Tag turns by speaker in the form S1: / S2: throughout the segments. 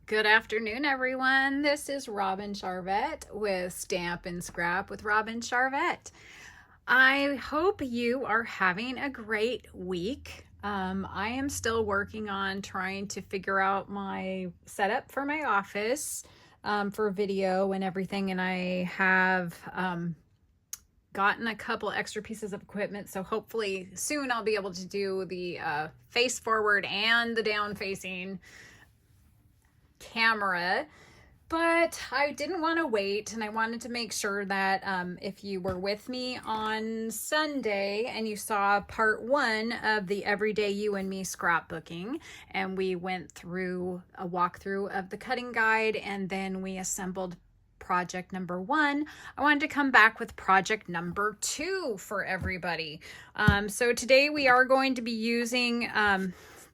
S1: Good afternoon, everyone. This is Robin Charvette with Stamp and Scrap with Robin Charvette. I hope you are having a great week. I am still working on trying to figure out my setup for my office for video and everything, and I have gotten a couple extra pieces of equipment, so hopefully soon I'll be able to do the face forward and the down facing camera. But I didn't want to wait, and I wanted to make sure that if you were with me on Sunday and you saw part 1 of the Everyday You and Me scrapbooking, and we went through a walkthrough of the cutting guide, and then we assembled project number 1, I wanted to come back with project number 2 for everybody. So today we are going to be using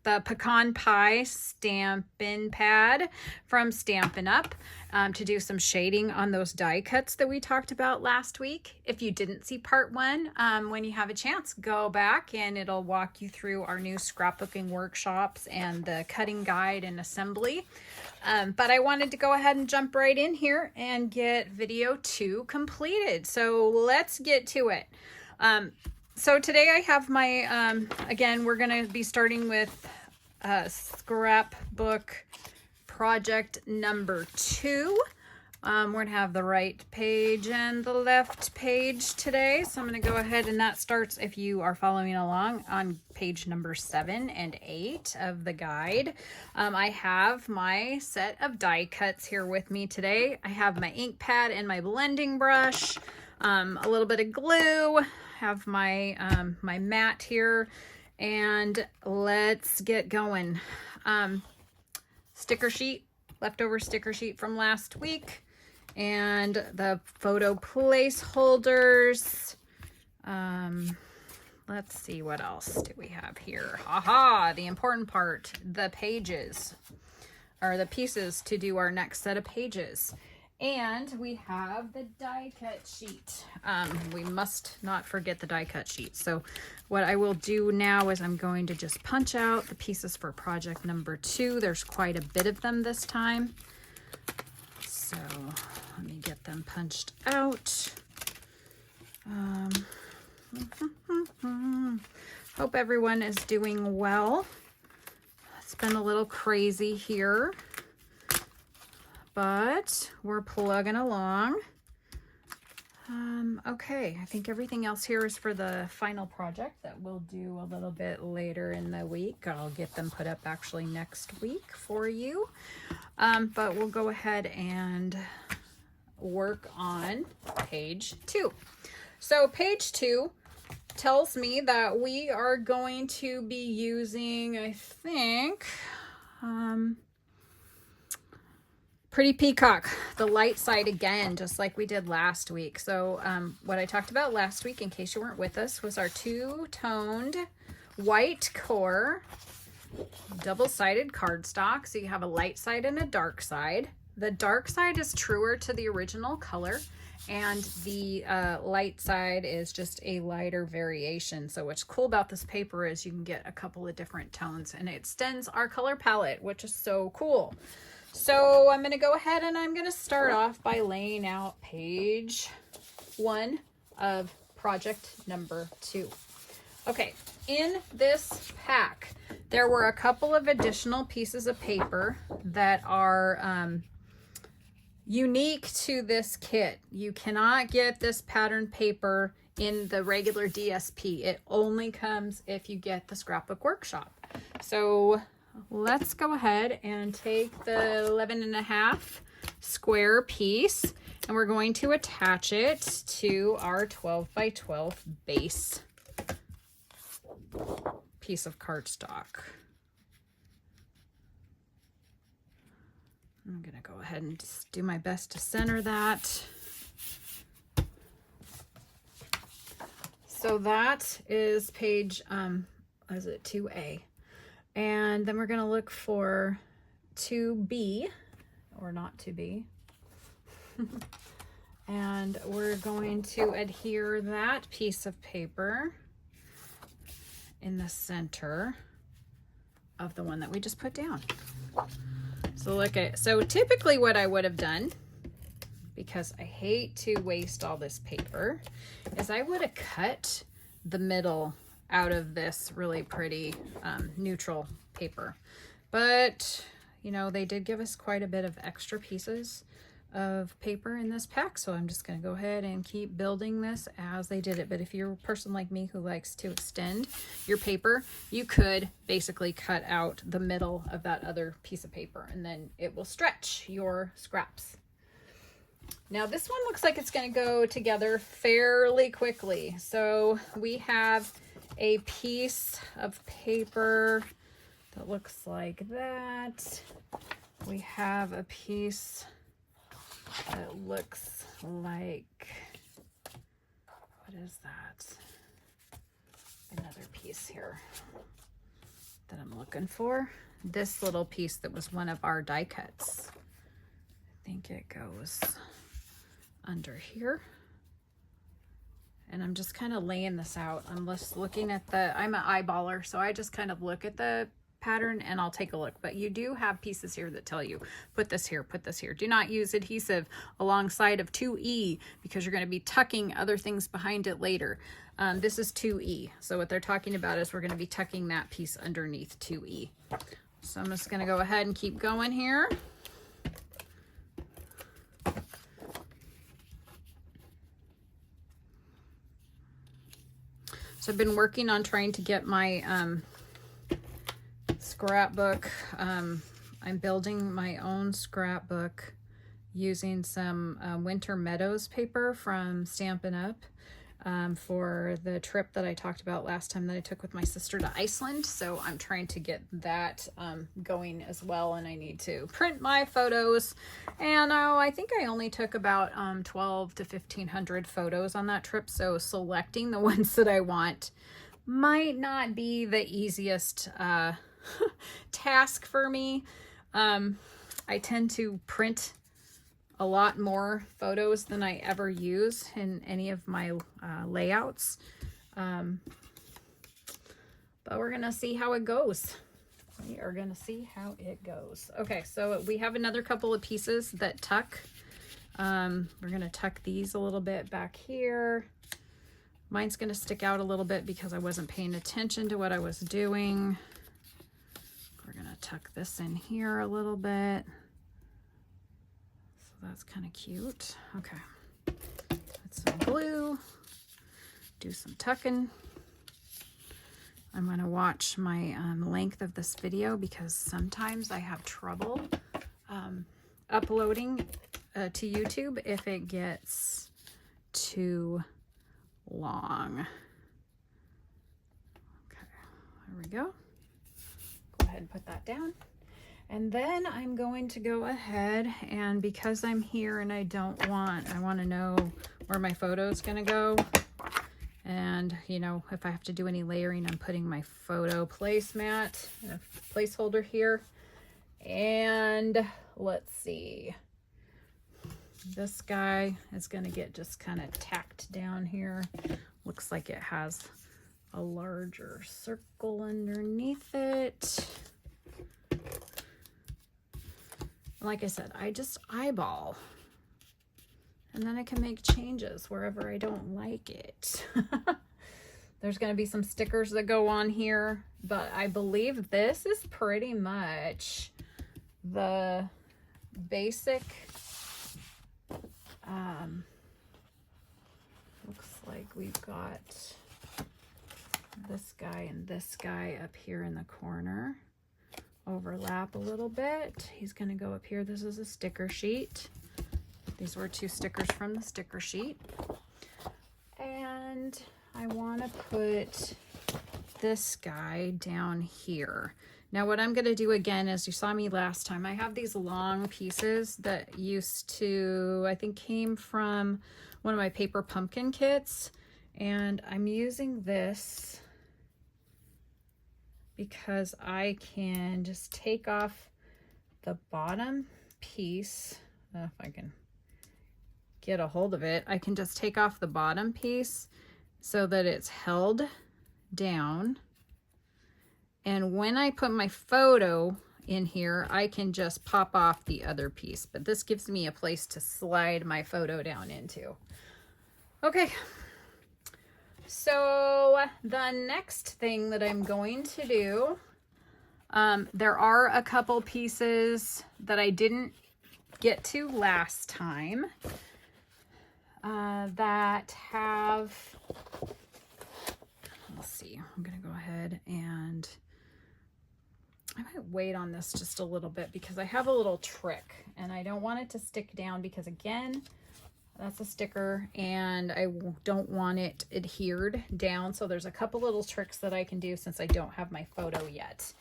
S1: the pecan pie stampin' pad from Stampin' Up to do some shading on those die cuts that we talked about last week. If you didn't see part 1, when you have a chance, go back and it'll walk you through our new scrapbooking workshops and the cutting guide and assembly. But I wanted to go ahead and jump right in here and get video 2 completed. So let's get to it. So today I have my, again, we're going to be starting with scrapbook project number 2. We're going to have the right page and the left page today. So I'm going to go ahead, and that starts, if you are following along, on page number 7 and 8 of the guide. I have my set of die cuts here with me today. I have my ink pad and my blending brush, a little bit of glue, have my my mat here, and let's get going. Sticker sheet, leftover sticker sheet from last week, and the photo placeholders. Let's see, what else do we have here? Aha, the important part, the pages, or the pieces to do our next set of pages. And we have the die cut sheet. We must not forget the die cut sheet. So what I will do now is I'm going to just punch out the pieces for project number 2. There's quite a bit of them this time. So let me get them punched out. Hope everyone is doing well. It's been a little crazy here, but we're plugging along. Okay, I think everything else here is for the final project that we'll do a little bit later in the week. I'll get them put up actually next week for you. But we'll go ahead and work on page 2. So page 2 tells me that we are going to be using, I think, Pretty Peacock, the light side again, just like we did last week. So what I talked about last week, in case you weren't with us, was our 2-toned white core double-sided cardstock. So you have a light side and a dark side. The dark side is truer to the original color, and the light side is just a lighter variation. So what's cool about this paper is you can get a couple of different tones, and it extends our color palette, which is so cool. So I'm going to go ahead and I'm going to start off by laying out page 1 of project number 2. Okay, in this pack, there were a couple of additional pieces of paper that are unique to this kit. You cannot get this pattern paper in the regular DSP. It only comes if you get the scrapbook workshop. So let's go ahead and take the 11.5 square piece, and we're going to attach it to our 12 by 12 base piece of cardstock. I'm going to go ahead and just do my best to center that. So that is page, is it 2A? And then we're going to look for 2B, or not 2B. And we're going to adhere that piece of paper in the center of the one that we just put down. So look at, so typically what I would have done, because I hate to waste all this paper, is I would have cut the middle out of this really pretty neutral paper. But, you know, they did give us quite a bit of extra pieces of paper in this pack, so I'm just going to go ahead and keep building this as they did it. But if you're a person like me who likes to extend your paper, you could basically cut out the middle of that other piece of paper, and then it will stretch your scraps. Now this one looks like it's going to go together fairly quickly. So we have a piece of paper that looks like that. We have a piece that looks like, what is that? Another piece here that I'm looking for. This little piece that was one of our die cuts. I think it goes under here. And I'm just kind of laying this out. I'm just looking at the, I'm an eyeballer, so I just kind of look at the pattern and I'll take a look. But you do have pieces here that tell you, put this here, put this here. Do not use adhesive alongside of 2E because you're going to be tucking other things behind it later. This is 2E. So what they're talking about is we're going to be tucking that piece underneath 2E. So I'm just going to go ahead and keep going here. So I've been working on trying to get my scrapbook. I'm building my own scrapbook using some Winter Meadows paper from Stampin' Up for the trip that I talked about last time that I took with my sister to Iceland. So I'm trying to get that going as well, and I need to print my photos. And I think I only took about 12 to 1,500 photos on that trip, so selecting the ones that I want might not be the easiest task for me. I tend to print a lot more photos than I ever use in any of my layouts. But we're gonna see how it goes. We are gonna see how it goes. Okay, so we have another couple of pieces that tuck. We're gonna tuck these a little bit back here. Mine's gonna stick out a little bit because I wasn't paying attention to what I was doing. We're gonna tuck this in here a little bit. So that's kind of cute. Okay, put some glue, do some tucking. I'm gonna watch my length of this video because sometimes I have trouble uploading to YouTube if it gets too long. Okay, there we go. Go ahead and put that down. And then I'm going to go ahead, and because I'm here and I want to know where my photo is going to go. And, you know, if I have to do any layering, I'm putting my photo placemat, placeholder here. And let's see. This guy is going to get just kind of tacked down here. Looks like it has a larger circle underneath it. Like I said, I just eyeball, and then I can make changes wherever I don't like it. There's going to be some stickers that go on here, but I believe this is pretty much the basic. Looks like we've got this guy and this guy up here in the corner. Overlap a little bit. He's going to go up here. This is a sticker sheet. These were 2 stickers from the sticker sheet. And I want to put this guy down here. Now what I'm going to do again, as you saw me last time, I have these long pieces that used to, I think came from one of my paper pumpkin kits. And I'm using this because I can just take off the bottom piece. If I can get a hold of it, I can just take off the bottom piece so that it's held down. And when I put my photo in here, I can just pop off the other piece, but this gives me a place to slide my photo down into. Okay, so the next thing that I'm going to do, there are a couple pieces that I didn't get to last time that have, let's see, I'm gonna go ahead and I might wait on this just a little bit because I have a little trick and I don't want it to stick down because, again, that's a sticker and I don't want it adhered down. So there's a couple little tricks that I can do since I don't have my photo yet.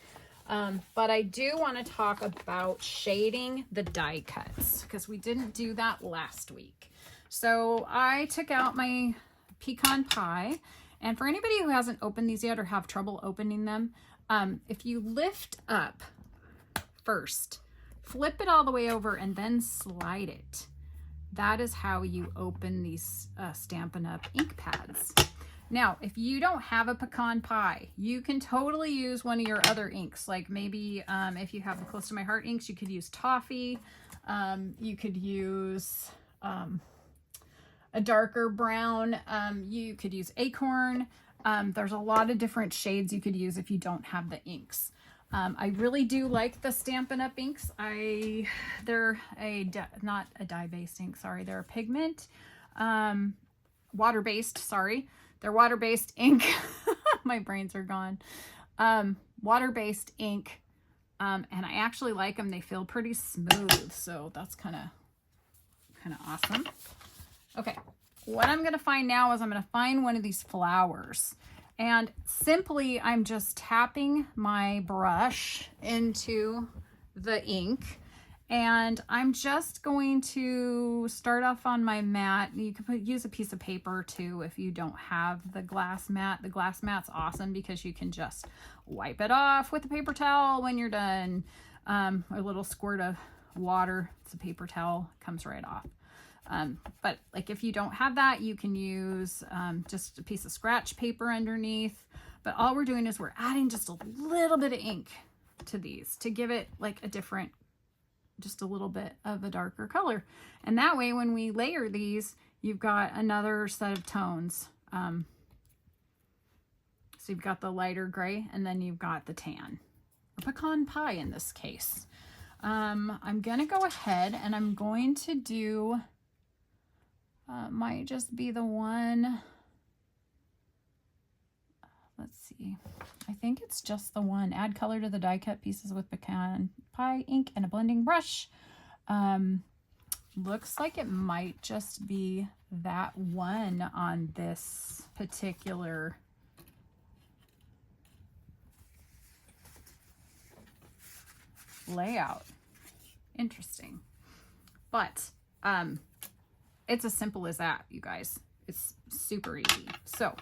S1: But I do want to talk about shading the die cuts because we didn't do that last week. So I took out my pecan pie, and for anybody who hasn't opened these yet or have trouble opening them, if you lift up first, flip it all the way over and then slide it. That is how you open these Stampin' Up! Ink pads. Now, if you don't have a pecan pie, you can totally use one of your other inks. Like maybe if you have the Close to My Heart inks, you could use toffee. You could use a darker brown. You could use acorn. There's a lot of different shades you could use if you don't have the inks. I really do like the Stampin' Up! Inks. They're not a dye-based ink, sorry. They're a pigment, water-based, sorry. They're water-based ink. My brains are gone. Water-based ink, and I actually like them. They feel pretty smooth, so that's kind of awesome. Okay, what I'm going to find now is I'm going to find one of these flowers. And simply, I'm just tapping my brush into the ink. And I'm just going to start off on my mat. You can use a piece of paper too if you don't have the glass mat. The glass mat's awesome because you can just wipe it off with a paper towel when you're done. A little squirt of water, it's a paper towel, comes right off. But like if you don't have that, you can use just a piece of scratch paper underneath. But all we're doing is we're adding just a little bit of ink to these to give it like a different, just a little bit of a darker color. And that way when we layer these, you've got another set of tones. So you've got the lighter gray and then you've got the tan, or pecan pie in this case. I'm gonna go ahead and I'm going to do might just be the one, let's see, I think it's just the one. Add color to the die cut pieces with pecan pie ink and a blending brush. Looks like it might just be that one on this particular layout. Interesting. But it's as simple as that, you guys. It's super easy. So I'm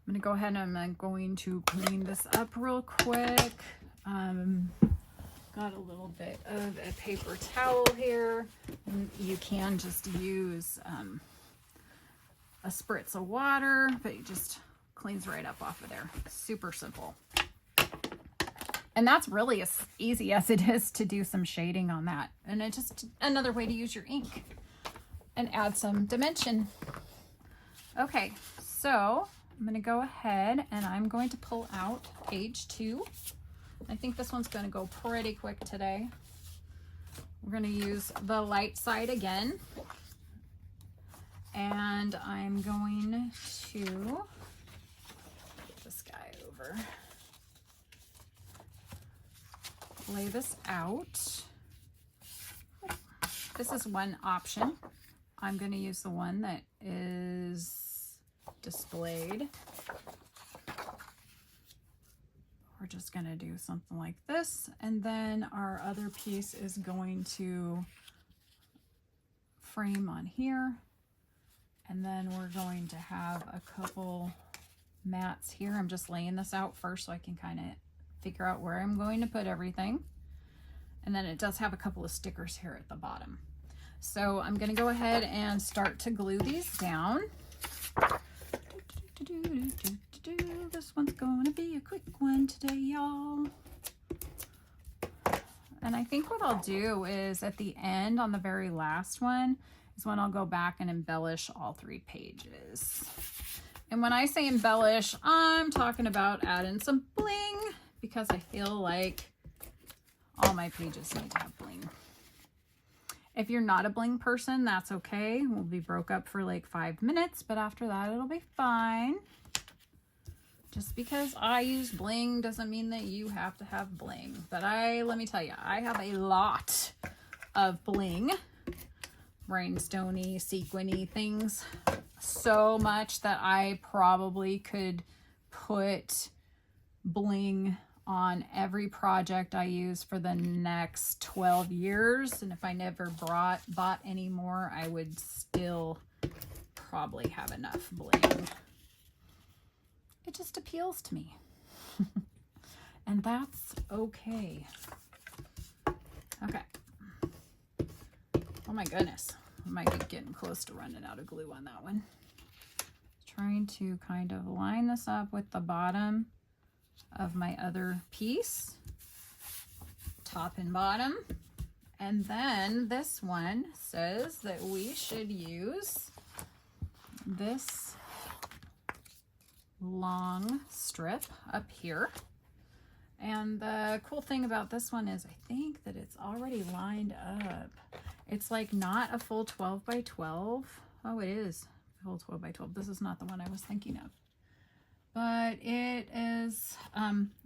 S1: going to go ahead and I'm going to clean this up real quick. Got a little bit of a paper towel here. You can just use a spritz of water, but it just cleans right up off of there. Super simple. And that's really as easy as it is to do some shading on that. And it's just another way to use your ink and add some dimension. Okay, so I'm gonna go ahead and I'm going to pull out page 2. I think this one's gonna go pretty quick today. We're gonna use the light side again. And I'm going to put this guy over. Lay this out. This is one option. I'm going to use the one that is displayed. We're just going to do something like this, and then our other piece is going to frame on here, and then we're going to have a couple mats here. I'm just laying this out first so I can kind of figure out where I'm going to put everything. And then it does have a couple of stickers here at the bottom. So I'm going to go ahead and start to glue these down. This one's going to be a quick one today, y'all. And I think what I'll do is at the end on the very last one is when I'll go back and embellish all 3 pages. And when I say embellish, I'm talking about adding some bling because I feel like all my pages need to have bling. If you're not a bling person, that's okay. We'll be broke up for like 5 minutes, but after that, it'll be fine. Just because I use bling doesn't mean that you have to have bling. But let me tell you, I have a lot of bling, rhinestone-y, sequin-y things. So much that I probably could put bling on every project I use for the next 12 years. And if I never bought any more, I would still probably have enough bling. It just appeals to me. And that's okay. Okay. Oh my goodness. I might be getting close to running out of glue on that one. Trying to kind of line this up with the bottom of my other piece. Top and bottom. And then this one says that we should use this long strip up here. And the cool thing about this one is I think that it's already lined up. It's like not a full 12 by 12. Oh, it is a full 12 by 12. This is not the one I was thinking of. But it is,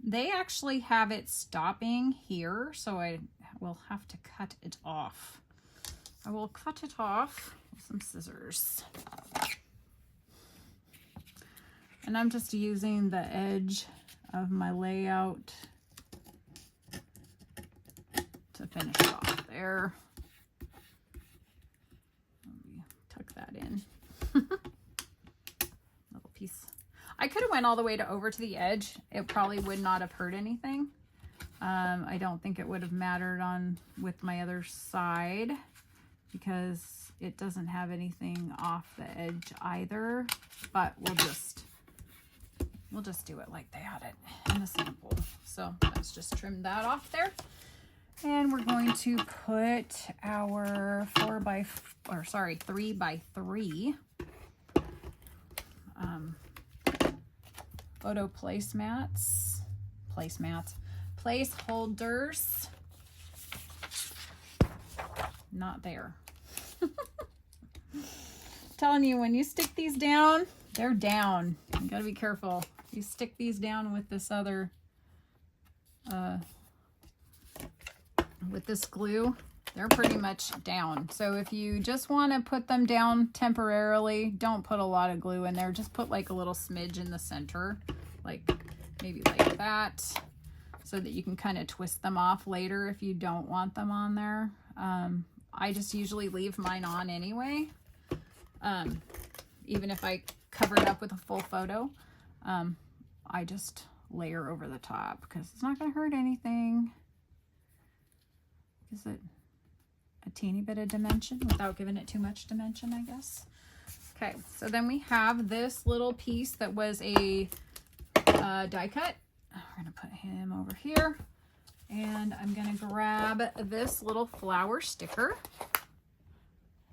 S1: they actually have it stopping here, so I will have to cut it off. I will cut it off with some scissors. And I'm just using the edge of my layout to finish it off there. Let me tuck that in. Little piece. I could have went all the way over to the edge. It probably would not have hurt anything. I don't think it would have mattered with my other side because it doesn't have anything off the edge either, but we'll just do it like they had it in the sample. So let's just trim that off there. And we're going to put our 3 by 3 photo placeholders. Not there. Telling you, when you stick these down, they're down. You gotta be careful. You stick these down with this other, with this glue, they're pretty much down. So if you just want to put them down temporarily, don't put a lot of glue in there. Just put like a little smidge in the center, like maybe like that, so that you can kind of twist them off later if you don't want them on there. I just usually leave mine on anyway. Even if I cover it up with a full photo, I just layer over the top because it's not going to hurt anything. Gives it a teeny bit of dimension without giving it too much dimension, I guess. Okay, so then we have this little piece that was a die cut. We're going to put him over here. And I'm going to grab this little flower sticker.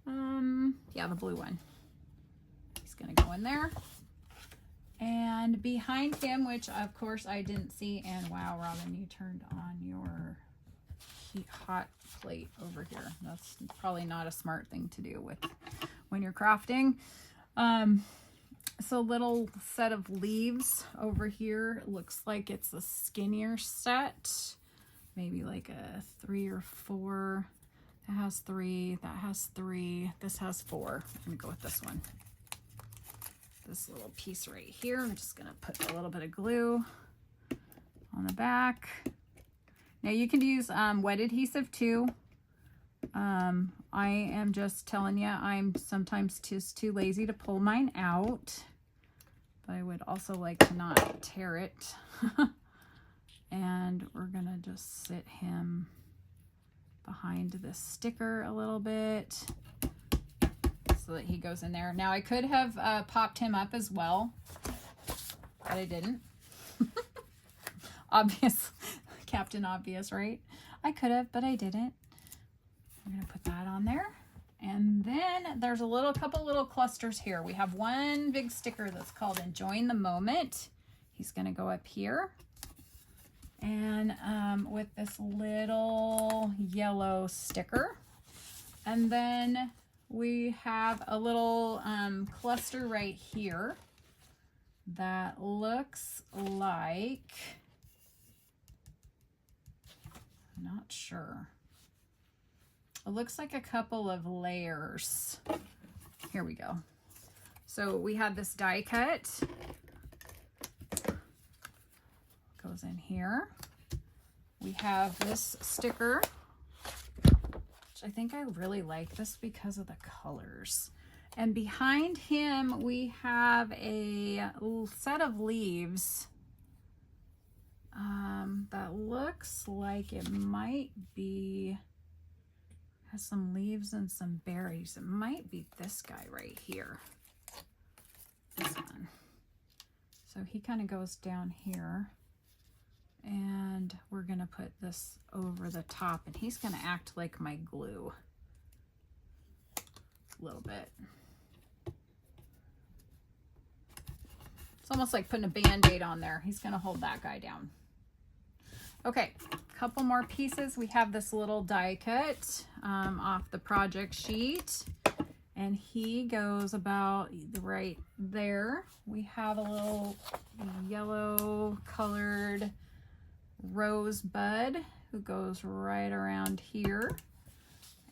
S1: Yeah, the blue one. He's going to go in there. And behind him, which of course I didn't see, and wow, Robin, you turned on your hot plate over here. That's probably not a smart thing to do with when you're crafting. So little set of leaves over here. It looks like it's a skinnier set. Maybe like a 3 or 4. That has 3, that has 3, this has 4. I'm gonna go with this one. This little piece right here. I'm just gonna put a little bit of glue on the back. Now you can use wet adhesive too. I am just telling you, I'm sometimes just too lazy to pull mine out, but I would also like to not tear it. And we're gonna just sit him behind this sticker a little bit so that he goes in there. Now I could have popped him up as well, but I didn't. Obviously, Captain Obvious, right? I could have, but I didn't. I'm going to put that on there. And then there's a couple little clusters here. We have one big sticker that's called Enjoying the Moment. He's going to go up here. And with this little yellow sticker. And then we have a little cluster right here that looks like, I'm not sure. It looks like a couple of layers. Here we go. So we have this die cut. Goes in here. We have this sticker, which I think I really like this because of the colors. And behind him, we have a set of leaves that looks like it might be, has some leaves and some berries. It might be this guy right here. This one. So he kind of goes down here. And we're going to put this over the top. And he's going to act like my glue. A little bit. It's almost like putting a Band-Aid on there. He's going to hold that guy down. Okay, a couple more pieces. We have this little die cut off the project sheet. And he goes about right there. We have a little yellow colored rosebud who goes right around here.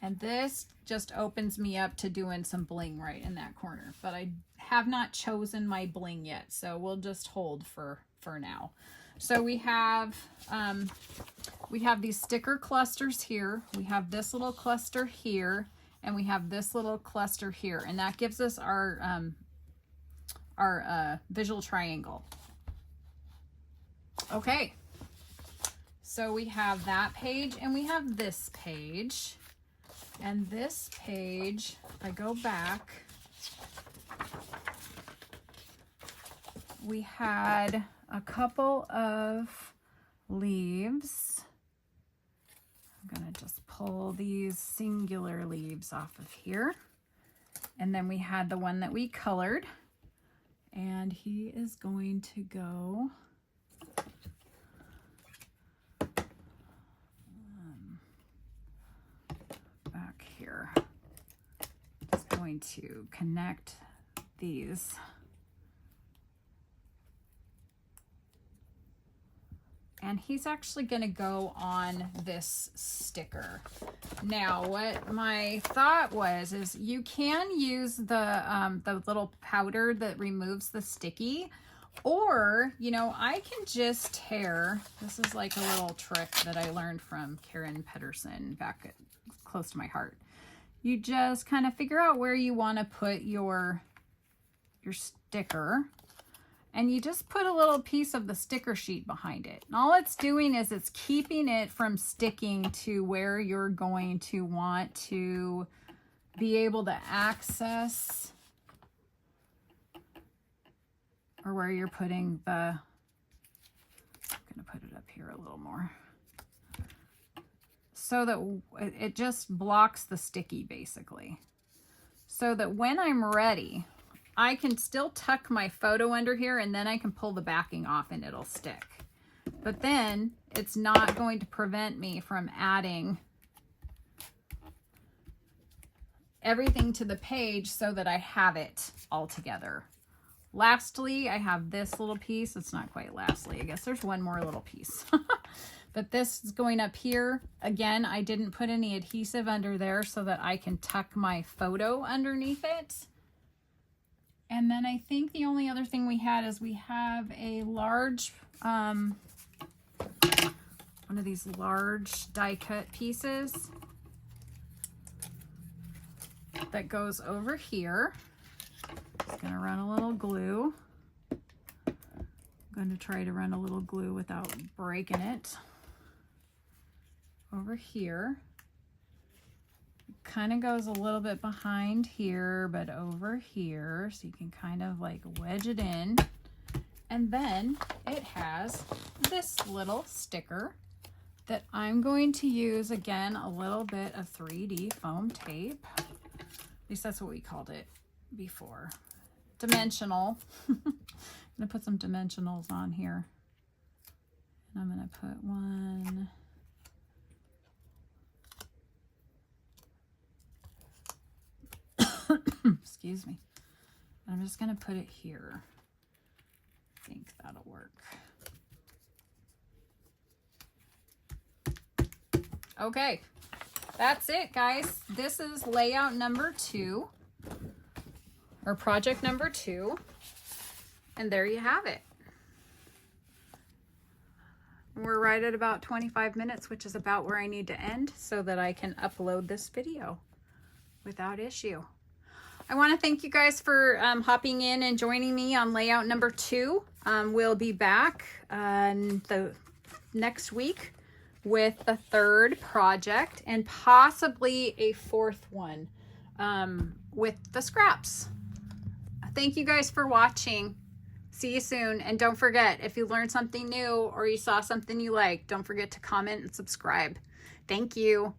S1: And this just opens me up to doing some bling right in that corner. But I have not chosen my bling yet, so we'll just hold for now. So we have these sticker clusters here. We have this little cluster here, and we have this little cluster here, and that gives us our visual triangle. Okay, so we have that page, and we have this page. And this page, if I go back, we had a couple of leaves. I'm going to just pull these singular leaves off of here. And then we had the one that we colored. And he is going to go back here. Just going to connect these. And he's actually going to go on this sticker. Now, what my thought was is you can use the little powder that removes the sticky, or, you know, I can just tear. This is like a little trick that I learned from Karen Pedersen back close to my heart. You just kind of figure out where you want to put your sticker. And you just put a little piece of the sticker sheet behind it. And all it's doing is it's keeping it from sticking to where you're going to want to be able to access, or where you're putting the, I'm going to put it up here a little more, so that it just blocks the sticky basically. So that when I'm ready, I can still tuck my photo under here, and then I can pull the backing off and it'll stick. But then it's not going to prevent me from adding everything to the page so that I have it all together. Lastly, I have this little piece. It's not quite lastly. I guess there's one more little piece. But this is going up here. Again, I didn't put any adhesive under there so that I can tuck my photo underneath it. And then I think the only other thing we had is we have a large, one of these large die cut pieces that goes over here. Just gonna run a little glue. I'm going to try to run a little glue without breaking it. Over here. Kind of goes a little bit behind here, but over here, so you can kind of like wedge it in. And then it has this little sticker that I'm going to use, again, a little bit of 3D foam tape. At least that's what we called it before. Dimensional. I'm gonna put some dimensionals on here. And I'm gonna put one. Excuse me. I'm just gonna put it here. I think that'll work. Okay, that's it, guys. This is layout number 2, or project number 2, and there you have it. We're right at about 25 minutes, which is about where I need to end so that I can upload this video without issue. I want to thank you guys for hopping in and joining me on layout number 2. We'll be back the next week with the 3rd project and possibly a 4th one with the scraps. Thank you guys for watching. See you soon. And don't forget, if you learned something new or you saw something you like, don't forget to comment and subscribe. Thank you.